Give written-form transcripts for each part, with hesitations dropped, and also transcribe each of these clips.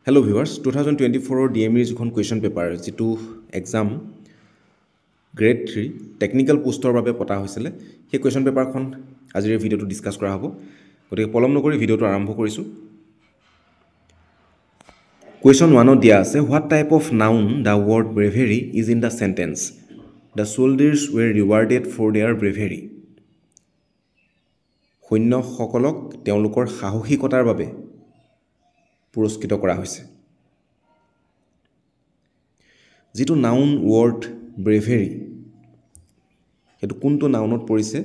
Hello viewers, 2024 DME যখন question paper যেটো exam grade 3 technical পোষ্টৰ বাবে পতা হৈছিলে সেই কুৱেশ্যন পেপাৰখন আজিৰ ভিডিঅ'টো ডিসকাস কৰা হ'ব গতিকে পলম নকৰি ভিডিঅ'টো আৰম্ভ কৰিছো কুৱেশ্যন 1 দিয়া আছে what type of noun the word bravery is in the sentence the soldiers were rewarded for their bravery সৈন্যসকলক তেওঁলোকৰ সাহসিকতাৰ বাবে পুৰস্কৃত কৰা হৈছে যেটো নাউন ওয়াৰ্ড ব্ৰেভেৰি এটো কোনটো নাউনত পৰিছে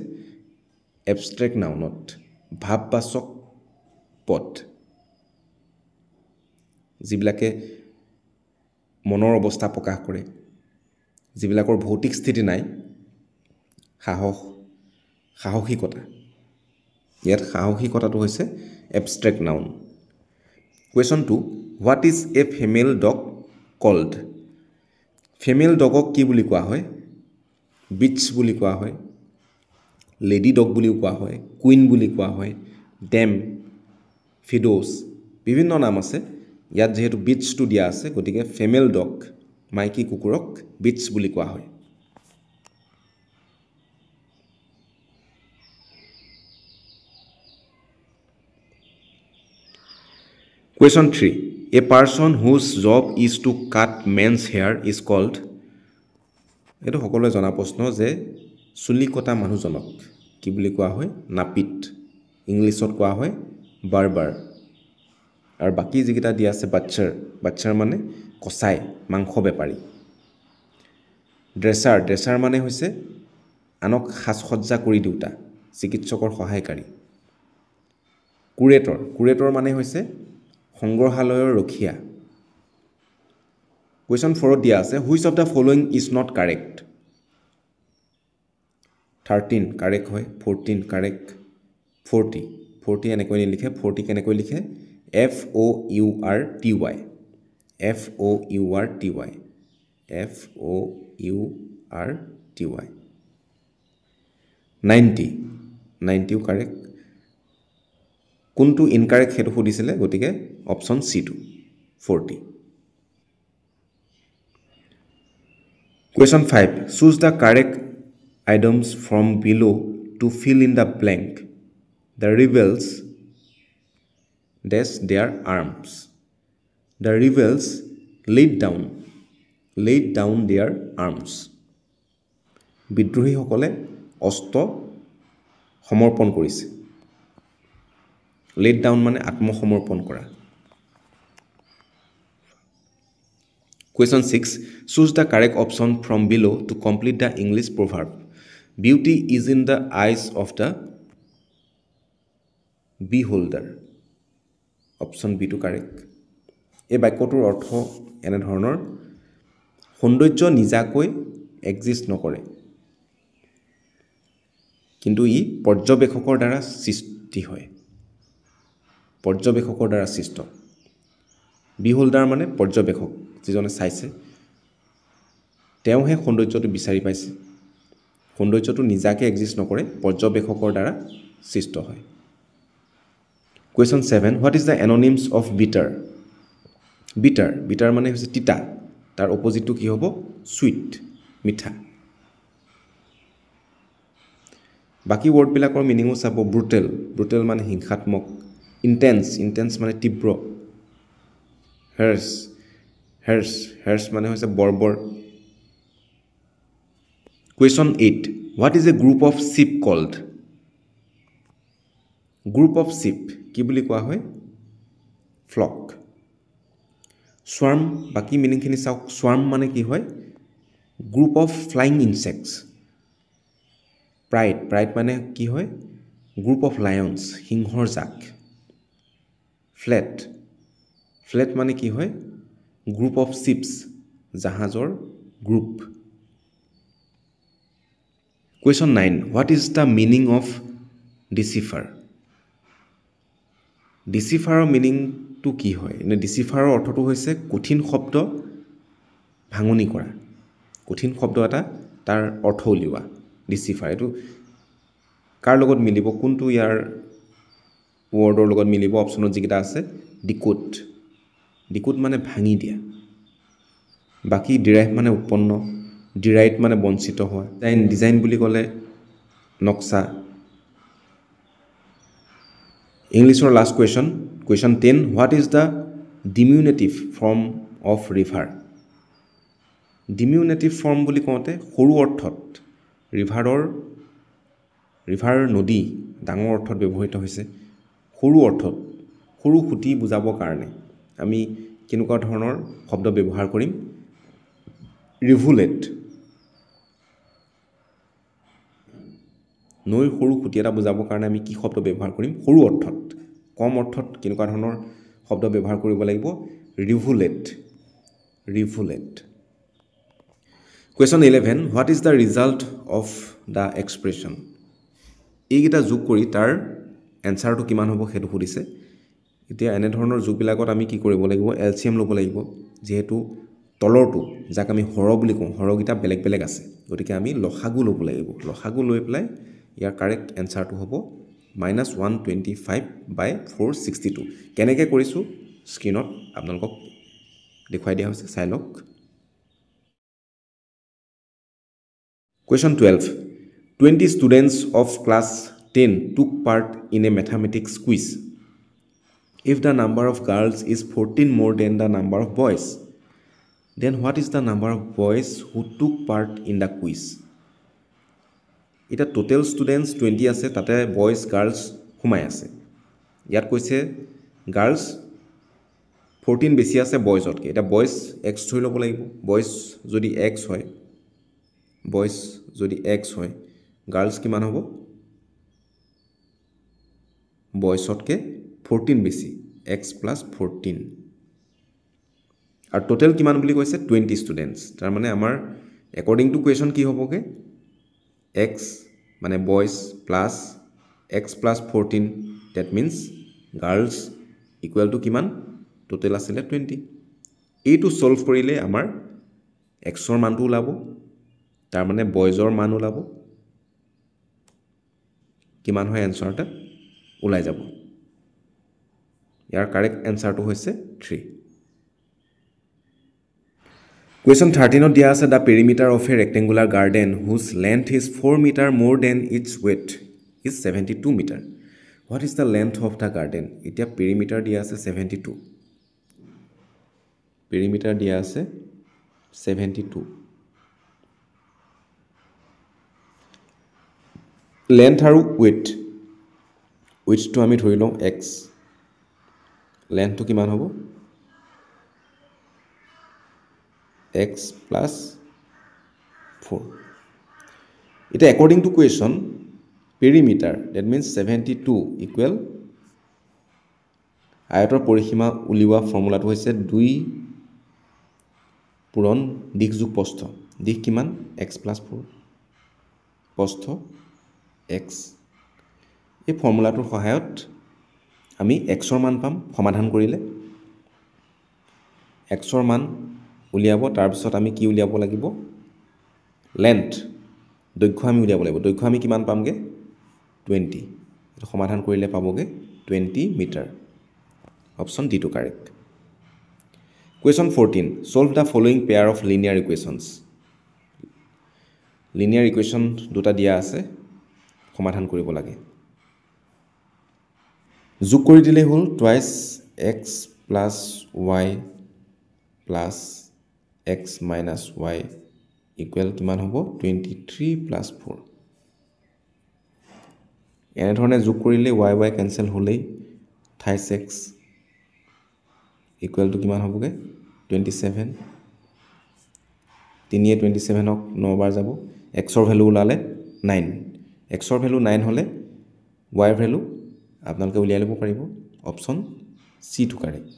এবস্ট্ৰাক্ট নাউনত ভাববাচক পদ যিবিলাকে মনৰ অৱস্থা প্ৰকাশ কৰে যিবিলাকৰ ভৌতিক স্থিতি নাই সাহসিকতা ইয়াত সাহসিকতাটো হৈছে এবস্ট্রাক্ট noun Question 2 What is a female dog called? Female dogok কি বুলি কোৱা হয় bitch বুলি কোৱা হয় lady dog বুলি কোৱা হয় queen বুলি কোৱা হয় dam fidos বিভিন্ন নাম আছে ইয়াত যেহেতু bitch টো দিয়া আছে গতিকে female dog মাইকী কুকুৰক bitch বুলি কোৱা হয় Question 3 A person whose job is to cut men's hair is called এটো সকলোৱে জনা প্ৰশ্ন যে চুলি কটা মানুহজনক কি বুলি কোৱা হয় নাপিত ইংলিছত কোৱা হয় বাৰ্বাৰ আৰু বাকি যিকিটা দিয়া আছে বাচ্চাৰ মানে কসাই মাংস বেপাৰী ড্ৰেছাৰ মানে হৈছে আনক সাজসজ্জা কৰি দিউতা চিকিৎসকৰ সহায়কাৰী কুৰেটৰ মানে হৈছে সংগ্ৰহালয়ৰ ৰখিয়া Question 4 দিয়া আছে which of the following is not correct 13 correct হয় 14 correct 40 এনেকৈ লিখে 40 কেনেকৈ লিখে F O U R T Y F O U R T Y F O U R T Y 90 correct কোনটো ইনকারেক্ট হেতু খুদিছিলে গটিকে option C two 40 Question 5 choose the correct items from below to fill in the blank the rebels dash their arms the rebels laid down their arms বিদ্ৰোহী সকলে অস্ত্ৰ সমৰ্পণ কৰিছে laid down মানে আত্মসমৰ্পণ কৰা Question 6 choose the correct option from below to complete the English proverb beauty is in the eyes of the beholder option B to correct এই বাক্যটোৰ অৰ্থ এনে ধৰণৰ সৌন্দৰ্য নিজাকৈ এক্সিষ্ট নকৰে কিন্তু ই পৰ্যবেক্ষকৰ দ্বাৰা সৃষ্টি হয় পৰ্যবেক্ষকৰ দ্বাৰা সৃষ্ট বিহোল্ডাৰ মানে পৰ্যবেক্ষক যিজনে চাইছে তেওঁহে সৌন্দৰ্যটো বিচাৰি পাইছে সৌন্দৰ্যটো নিজাকে এক্সিষ্ট নকৰে পৰ্যবেক্ষকৰ দ্বাৰা সৃষ্ট হয় Question 7 What is the anonyms of bitter মানে হৈছে তিতা তাৰ অপোজিটটো কি হ'ব sweet মিঠা বাকি ওয়াৰ্ড বিলাকৰ মিনিংও চাব brutal মানে হিংসাত্মক intense মানে তীব্ৰ harsh মানে হৈছে বৰ্বৰ Question 8 What is a group of sheep called Group of sheep কি বুলি কোৱা হয় flock swarm বাকি মিনিং খিনি চাওক swarm মানে কি হয় group of flying insects pride মানে কি হয় group of lions সিংহৰ জাক flat মানে কি হয় group of ships জাহাজৰ group Question 9 What is the meaning of decipher meaning to কি হয় এনে decipher অৰ্থটো হৈছে কঠিন শব্দ ভাঙনি কৰা কঠিন শব্দ এটা তাৰ অৰ্থ উলিওৱা decipher এটো কাৰ লগত মিলিব কোনটো ইয়াৰ ওয়াৰ্ডৰ লগত মিলিব অপচনত যিকিটা আছে decode ডিকোড মানে ভাঙি দিয়া বাকি ডিৰাইভ মানে উৎপন্ন ডিৰাইভ মানে বঞ্চিত হোৱা ডিজাইন বুলি ক'লে নক্সা ইংলিছৰ last question 10 what is the diminutive form of river diminutive form বুলি কওঁতে সৰু অৰ্থত ৰিভাৰ নদী ডাঙৰ অৰ্থত ব্যৱহৃত হৈছে সৰু অৰ্থত সৰু খুঁটি বুজাবৰ কাৰণে আমি কেনেকুৱা ধৰণৰ শব্দ ব্যৱহাৰ কৰিম ৰিভুলেট নৈৰ সৰু খুঁটি এটা বুজাবৰ কাৰণে আমি কি শব্দ ব্যৱহাৰ কৰিম সৰু অৰ্থত কম অৰ্থত কেনেকুৱা ধৰণৰ শব্দ ব্যৱহাৰ কৰিব লাগিব ৰিভুলেট Question 11 What is the result of the expression এইকেইটা যোগ কৰি তাৰ এনসাৰটো কিমান হ'ব সেইটো সুধিছে এতিয়া এনে ধৰণৰ যোগবিলাকত আমি কি কৰিব লাগিব এলচিএম ল'ব লাগিব যেহেতু তলৰটো যাক আমি হৰ বুলি কওঁ হৰগিটা বেলেগ বেলেগ আছে গতিকে আমি লসাগু ল'ব লাগিব লসাগু লৈ পেলাই ইয়াৰ কাৰেক্ট এনসাৰটো হ'ব -125/462 কেনেকৈ কৰিছো স্ক্ৰিনত আপোনালোকক দেখুৱাই দিয়া হৈছে চাই লওক Question 12 20 students of class 10 took part in a mathematics quiz if the number of girls is 14 more than the number of boys then what is the number of boys who took part in the quiz এটা total students 20 আছে তাতে boys girls সোমাই আছে ইয়াত কৈছে girls 14 বেছি আছে boysতকে এটা boys x ধৰি ল'ব লাগিব boys যদি x হয় boys যদি x হয় girls কিমান হ'ব boysতকে 14 বেছি x plus 14 আৰু টোটাল কিমান বুলি কৈছে 20 ষ্টুডেন্টস তাৰ মানে আমাৰ according to question কি হ'বগে x মানে boys plus x plus 14 that means girls equal to কিমান টোটাল আছিল 20 এইটো সলভ কৰিলে আমাৰ x ৰ মানটো ওলাব তাৰ মানে বয়জৰ মান ওলাব কিমান হয় এনসাৰটা ওলাই যাব ইয়াৰ কাৰেক্ট এনসাৰটো হৈছে 3 Question 13 দিয়া আছে the perimeter of a rectangular garden whose length is 4 meter more than its width is 72 meter what is the length of the garden এতিয়া perimeter দিয়া আছে 72 perimeter দিয়া আছে 72 length আৰু width to আমি ধৰি লওঁ x length to কিমান হ'ব x plus 4 এটা according to question perimeter that means 72 equal আয়তৰ পৰিসীমা উলিওৱা ফৰ্মুলাটো হৈছে 2 পূৰণ দিশ যোগ প্ৰস্থ দিশ কিমান x plus 4 প্ৰস্থ x এই ফৰ্মুলাটোৰ সহায়ত আমি x ৰ মান পাম সমাধান কৰিলে x ৰ মান উলিয়াব তাৰ পিছত আমি কি উলিয়াব লাগিব লেন্থ দৈৰ্ঘ্য আমি উলিয়াব লাগিব দৈৰ্ঘ্য আমি কিমান পামগে 20 এটা সমাধান কৰিলে পাবগে 20 metre option D to correct Question 14 solve the following pair of linear equations linear equation দুটা দিয়া আছে সমাধান কৰিব লাগে যোগ কৰি দিলে হল twice x plus y plus x minus y equal কিমান হ'ব 23 plus 4 এনে ধৰণে যোগ কৰিলে y cancel হ'লেই 28x equal to কিমান হ'বগে 27 3 27 ক 9 বাৰ যাব x ৰ ভ্যালু ওলালে 9 x ৰ ভ্যালু 9 হলে y ৰ ভ্যালু আপোনালোকে উলিয়াই ল'ব পাৰিব option C to correct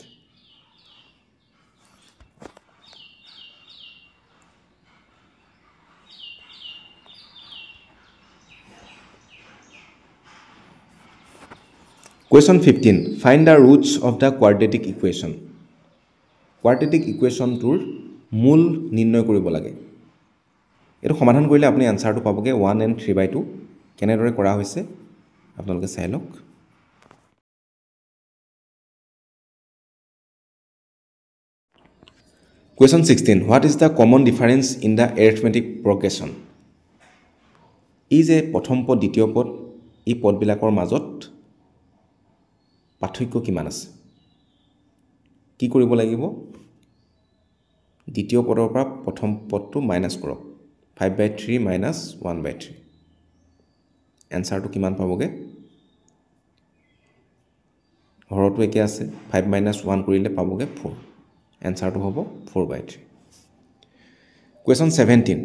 Question 15 find the roots of the quadratic equation quadratic equation tour মূল নিৰ্ণয় কৰিব লাগে এটো সমাধান কৰিলে আপুনি আনসাৰটো পাবগে 1 and 3/2 কেনেদৰে কৰা হৈছে আপোনালোকে চাই লওক Question 16. What is the common difference in the arithmetic progression? এই যে প্ৰথম পদ দ্বিতীয় পদ এই পদবিলাকৰ মাজত পাৰ্থক্য কিমান আছে কি কৰিব লাগিব দ্বিতীয় পদৰ পৰা প্ৰথম পদটো মাইনাস কৰক 5/3 minus 1/3 এনসাৰটো কিমান পাবগে হৰটো একে আছে 5 minus 1 কৰিলে পাবগে 4 এনসাৰটো হ'ব 4/3 Question 17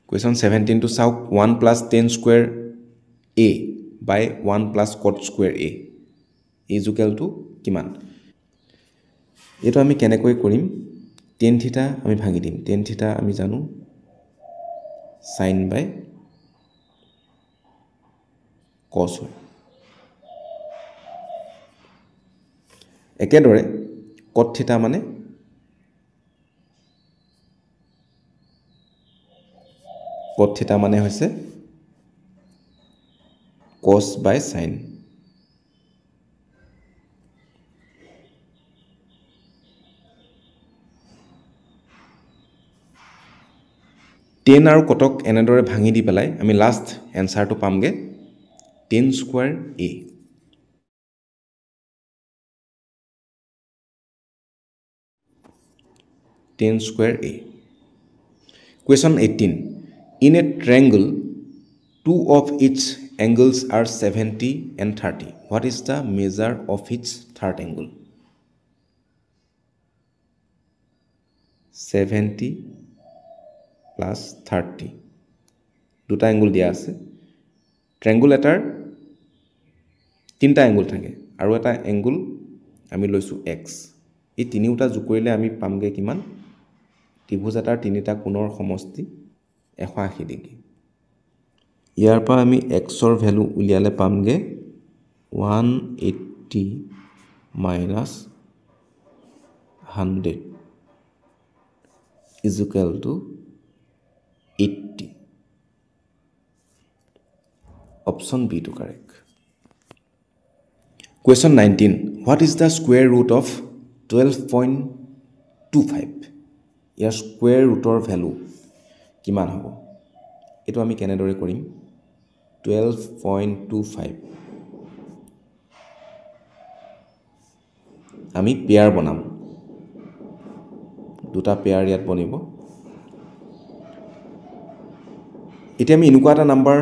Question 17 to sauk 1 plus 10 square a by 1 plus cot square a is equal to কিমান এটো আমি কেনেকৈ কৰিম tan theta আমি ভাঙি দিম tan theta আমি জানো sin by cos হয় একেদৰে cot theta মানে cot theta মানে হৈছে cos by sin tan আৰু কটক এনেদৰে ভাঙি দি পেলাই আমি লাষ্ট এনসাৰটো পামগে tan square a tan square a Question 18 In a triangle two of its angles are 70 and 30 what is the measure of its third angle 70 plus 30 দুটা angle দিয়া আছে triangle এটাৰ তিনটা অ্যাঙ্গল থাকে আৰু এটা অ্যাঙ্গল আমি লৈছো x এই তিনিটা যোগ কৰিলে আমি পামগে কিমান ত্ৰিভুজ এটাৰ তিনিটা কোণৰ সমষ্টি 180 ডিগ্ৰী ইয়াৰ পৰা আমি x ৰ ভ্যালু উলিয়ালে পামগে 180 minus 100 is equal to 80 option B to correct Question 19 what is the square root of 12.25 year square rootৰ value কিমান হ'ব এটো আমি কেনেদৰে কৰিম 12.25 আমি পেয়াৰ বনাম দুটা পেয়াৰ ইয়াত বনিব এতিয়া আমি এনেকুৱা এটা নাম্বাৰ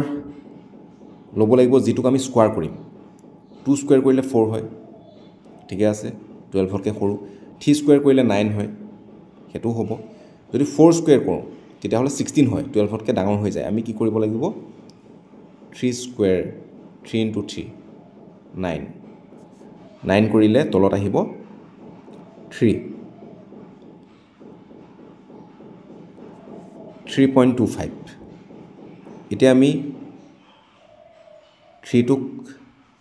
লব লাগিব যেটোক আমি স্কয়াৰ কৰিম 2 স্কয়াৰ কৰিলে 4 হয় ঠিক আছে 12 তকৈ সৰু 3 স্কয়াৰ কৰিলে 9 হয় হেতু হ'ব যদি 4 স্কয়াৰ কৰো তেতিয়া হলে 16 হয় 12 তকৈ ডাঙৰ হৈ যায় আমি কি কৰিব লাগিব 3 স্কয়াৰ 3 into 3 9 9 কৰিলে তলত আহিব 3 3.25 এতিয়া আমি 3 টুক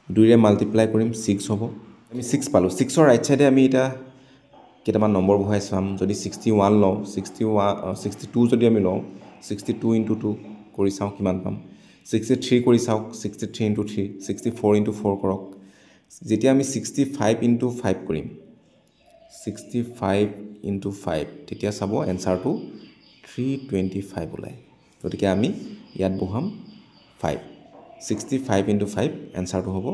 2 ৰে মাল্টিপ্লাই কৰিম 6 হ'ব আমি 6 পালো 6 ৰ ৰাইট সাইডে আমি এটা কেটামান নম্বৰ বহাই চাম যদি 61 লও 62 যদি আমি লও 62 into 2 কৰি চাও কিমান পাম 63 কৰি চাও 63 into 3 64 into 4 কৰক যেতিয়া আমি 65 into 5 কৰিম 65 into 5 তেতিয়া চাব এনসাৰটো 325 ওলাই গতিকে আমি ইয়াত বহাম 5 65 into 5 এনসাৰটো হ'ব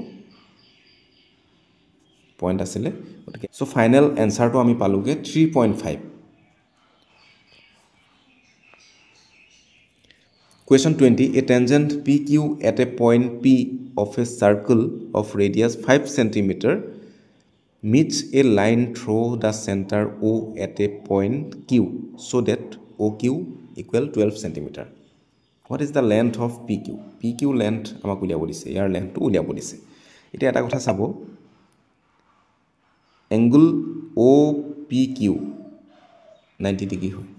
পয়েন্ট আছিলে গতিকে সো ফাইনাল এনসাৰটো আমি পালোগে 3.5 Question 20 a tangent PQ at a point P of a circle of radius 5 cm meets a line through the center O at a point Q so that OQ equal 12 cm What is the length of PQ PQ length আমাক উলিয়াব দিছে ইয়াৰ লেন্থটো উলিয়াব দিছে এতিয়া এটা কথা চাব angle OPQ 90 degree হয়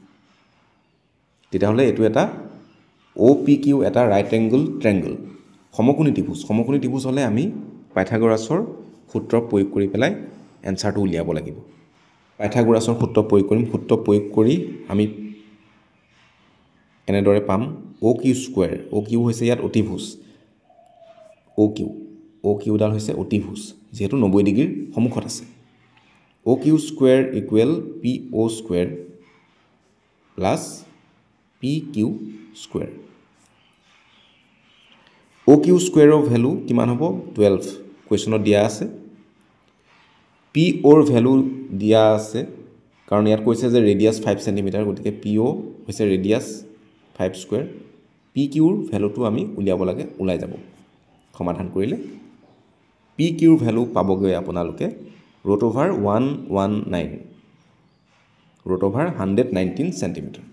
তেতিয়া হলে এটো এটা OPQ এটা right angle triangle সমকোণী ত্ৰিভুজ হলে আমি পাইথাগোৰাছৰ সূত্ৰ প্ৰয়োগ কৰি পেলাই এনসাৰটো উলিয়াব লাগিব পাইথাগোৰাছৰ সূত্ৰ প্ৰয়োগ কৰিম সূত্ৰ প্ৰয়োগ কৰি আমি এনেদৰে পাম OQ স্কয়াৰ OQ হৈছে ইয়াত অতিভুজ OQ অ' কিউডাল হৈছে অতিভুজ যিহেতু 90 ডিগ্ৰীৰ সন্মুখত আছে O' Q square equal P O' square plus P Q square O' Q স্কুৱেৰৰ ভেলু কিমান হ'ব 12 কুৱেশ্যনত দিয়া আছে পি অ'ৰ ভেলু দিয়া আছে কাৰণ ইয়াত কৈছে যে ৰেডিয়াছ 5 সেন্টিমিটাৰ গতিকে পি অ' হৈছে ৰেডিয়াছ 5 স্কুৱেৰ পি কিউৰ ভেলুটো আমি উলিয়াব লাগে ওলাই যাব সমাধান কৰিলে পি কিউৰ ভেলু পাবগৈ আপোনালোকে √119 √119 centimetre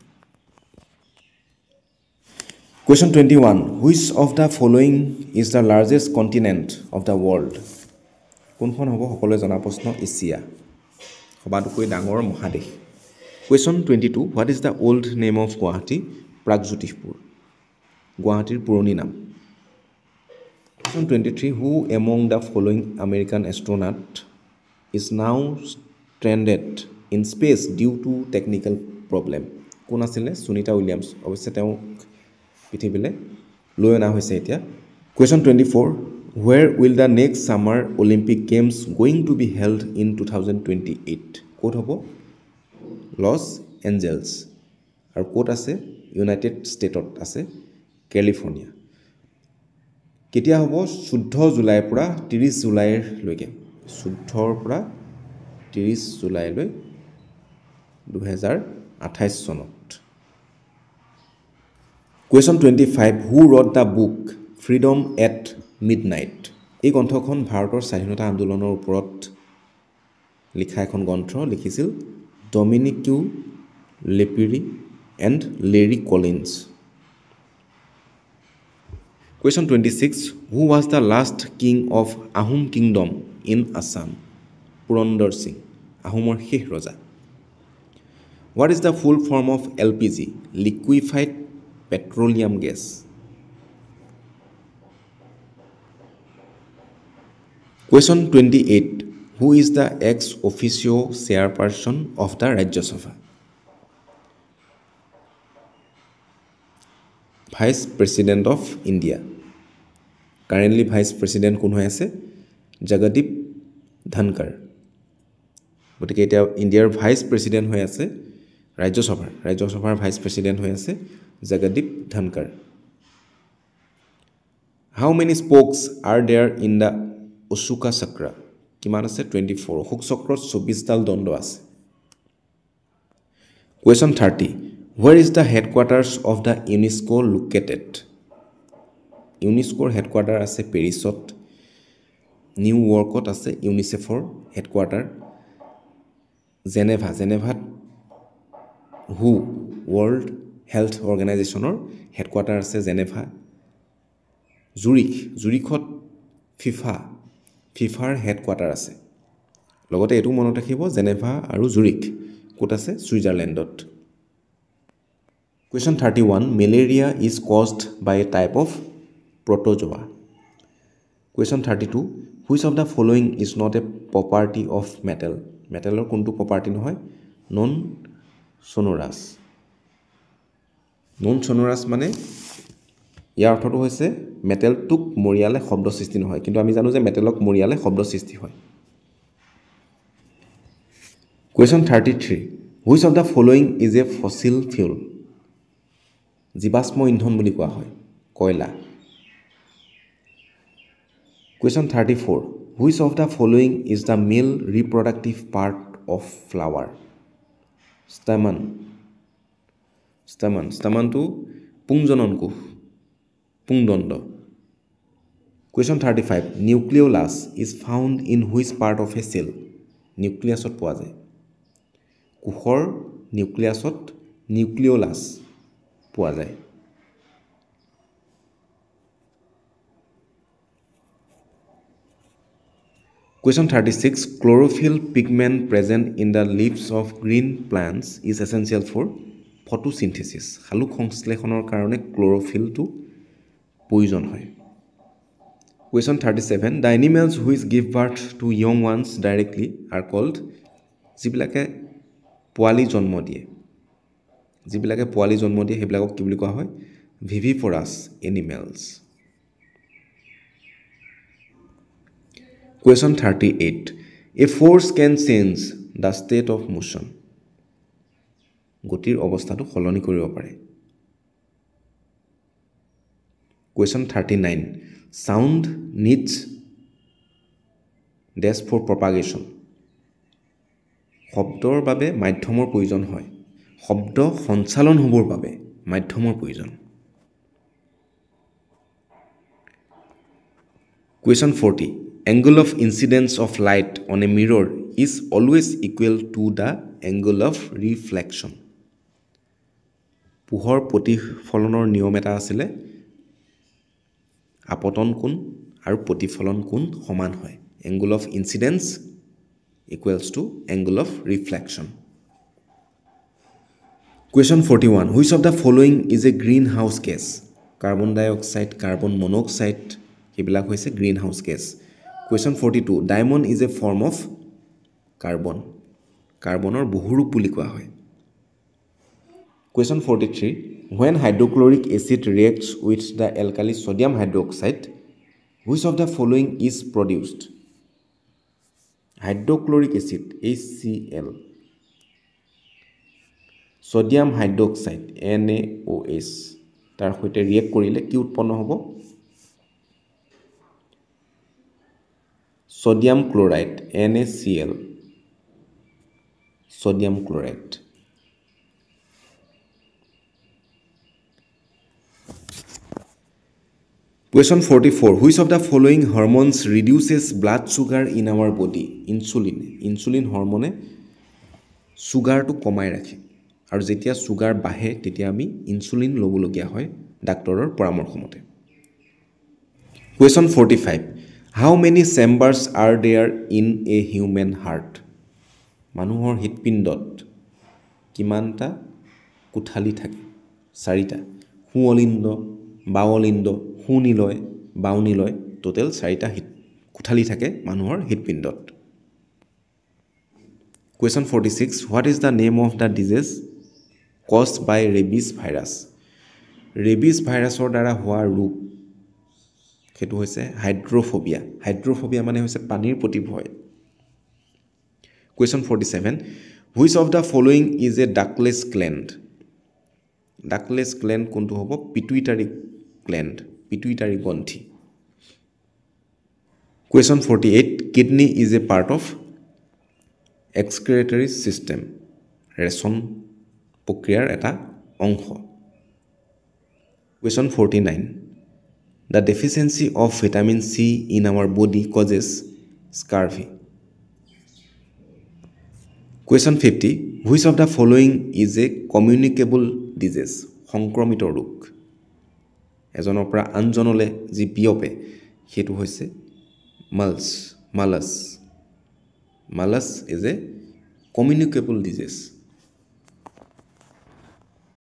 Question 21 Which of the following is the largest continent of the world কোনখন হ'ব সকলোৱে জনা প্ৰশ্ন এছিয়া সবাতোকৈ ডাঙৰ মহাদেশ Question 22 What is the old name of Guwahati Pragjyotishpur গুৱাহাটীৰ পুৰণি নাম Question 23 Who among the following American astronaut is now stranded in space due to technical problem কোন আছিলে সুনিতা উইলিয়ামছ অৱশ্যে তেওঁ পৃথিৱীলৈ লৈ অনা হৈছে এতিয়া Question 24 Where will the next summer Olympic Games going to be held in 2028 ক'ত হ'ব লছ এঞ্জেলছ আৰু ক'ত আছে ইউনাইটেড ষ্টেটত আছে কেলিফৰ্ণিয়া কেতিয়া হ'ব 14 জুলাইৰ পৰা 30 জুলাইলৈকে 14ৰ পৰা 30 জুলাইলৈ 2028 চনত Question 25 Who wrote the book Freedom at Midnight এই গ্ৰন্থখন ভাৰতৰ স্বাধীনতা আন্দোলনৰ ওপৰত লিখা এখন গ্ৰন্থ লিখিছিল Dominique Lapierre and Larry Collins Question 26 Who was the last king of Ahom Kingdom in Assam Purandar Singh আহোমৰ শেষ ৰজা What is the full form of LPG liquefied petroleum gas Question 28 Who is the ex officio chairperson of the Rajya Sabha Vice President of India Currently Vice President কোন হৈ আছে জগদীপ ধনকৰ গতিকে এতিয়া ইণ্ডিয়াৰ vice president হৈ আছে ৰাজ্যসভাৰ ভাইচ প্ৰেসিডেন্ট হৈ আছে Jagdeep ধনকৰ How many spokes are there in the Ashoka Chakra কিমান আছে 24 অশোক চক্ৰত 24 ডাল দণ্ড আছে Question 30 Where is the headquarters of the UNESCO located UNESCOৰ হেডকোৱাৰ্টাৰ আছে পেৰিছত নিউ ইয়ৰ্কত আছে ইউনিসেফৰ হেডকোৱাৰ্টাৰ জেনেভাত হু ৱৰ্ল্ড হেল্থ অৰ্গেনাইজেশ্যনৰ হেডকোৱাৰ্টাৰ আছে জেনেভা জুৰিখত ফিফাৰ হেডকোৱাৰ্টাৰ আছে লগতে এটো মনত ৰাখিব জেনেভা আৰু জুৰিখ ক'ত আছে সুইজাৰলেণ্ডত Question 31 Malaria is caused by a type of protozoa Question 32 Which of the following is not a property of metal metalৰ কোনটো property নহয় non sonorous মানে ইয়াৰ অৰ্থটো হৈছে মেটেলটোক মৰিয়ালে শব্দ সৃষ্টি নহয় কিন্তু আমি জানো যে মেটেলক মৰিয়ালে শব্দ সৃষ্টি হয় Question 33 Which of the following is a fossil fuel জীৱাশ্ম ইন্ধন বুলি কোৱা হয় কয়লা Question 34 Which of the following is the male reproductive part of flower stamen to পুংজননকোষ পুংদণ্ড Question 35 Nucleolus is found in which part of a cell নিউক্লিয়াছত পোৱা যায় কোষৰ নিউক্লিয়াছত নিউক্লিওলাছ পোৱা যায় Question 36 Chlorophyll pigment present in the leaves of green plants is essential for photosynthesis হালুক সংশ্লেষণৰ কাৰণে ক্লোৰোফিলটো প্ৰয়োজন হয় Question 37 The animals which give birth to young ones directly are called যিবিলাকে পোৱালি জন্ম দিয়ে সেইবিলাকক কি বুলি কোৱা হয় viviparous animals Question 38. A force can change the state of motion. গতিৰ অৱস্থাটো সলনি কৰিব পাৰে। Question 39. Sound needs dash for propagation. শব্দৰ বাবে মাধ্যমৰ প্ৰয়োজন হয়। শব্দ সঞ্চালন হ'বৰ বাবে মাধ্যমৰ প্ৰয়োজন। Question 40. Angle of incidence of light on a mirror is always equal to the angle of reflection. পোহৰ প্ৰতিফলনৰ নিয়ম এটা আছিলে আপতন কোণ আৰু প্ৰতিফলন কোণ সমান হয়। Angle of incidence equals to angle of reflection. Question 41. Which of the following is a greenhouse gas? Carbon dioxide, carbon monoxide, এইবিলাক হৈছে greenhouse gas. Question 42. Diamond is a form of carbon. কাৰ্বনৰ বহুৰূপ বুলি কোৱা হয়। Question 43. When hydrochloric acid reacts with the alkali sodium hydroxide, which of the following is produced? Hydrochloric acid HCl, sodium hydroxide NaOH তাৰ সৈতে react কৰিলে কি উৎপন্ন হ'ব? Sodium chloride NaCl, sodium chloride. Question 44. Which of the following hormones reduces blood sugar in our body? Insulin. Insulin hormone sugar to কমাই ৰাখে আৰু যেতিয়া সুগাৰ বাঢ়ে তেতিয়া আমি ইনসুলিন ল'বলগীয়া হয় ডাক্তৰৰ পৰামৰ্শ মতে। Question 45. How many chambers are there in a human heart? মানুহৰ হৃদপিণ্ডত কিমানটা কোঠালি থাকে? 4টা। সোঁৱলিন্দ, বাওলিন্দ, সোঁনিলয়, বাওনিলয়, টোটেল 4টা কোঠালি থাকে মানুহৰ হৃদপিণ্ডত। Question 46. What is the name of the disease caused by rabies virus? Rabies ভাইৰাছৰ দ্বাৰা হোৱা ৰোগ সেইটো হৈছে হাইড্ৰোফোবিয়া। হাইড্ৰোফোবিয়া মানে হৈছে পানীৰ প্ৰতি ভয়। Question 47. Which of the following is a ductless gland? Ductless gland কোনটো হ'ব? Pituitary gland, pituitary গ্ৰন্থি। Question 48. Kidney is a part of excretory system. Ration প্ৰক্ৰিয়াৰ এটা অংশ। Question 49. The deficiency of vitamin C in our body causes scurvy. Question 50. Which of the following is a communicable disease? সংক্ৰমিত ৰোগ। এজনৰ পৰা আনজনলৈ যি বিয়পে সেইটো হৈছে মালছ। Malus is a communicable disease.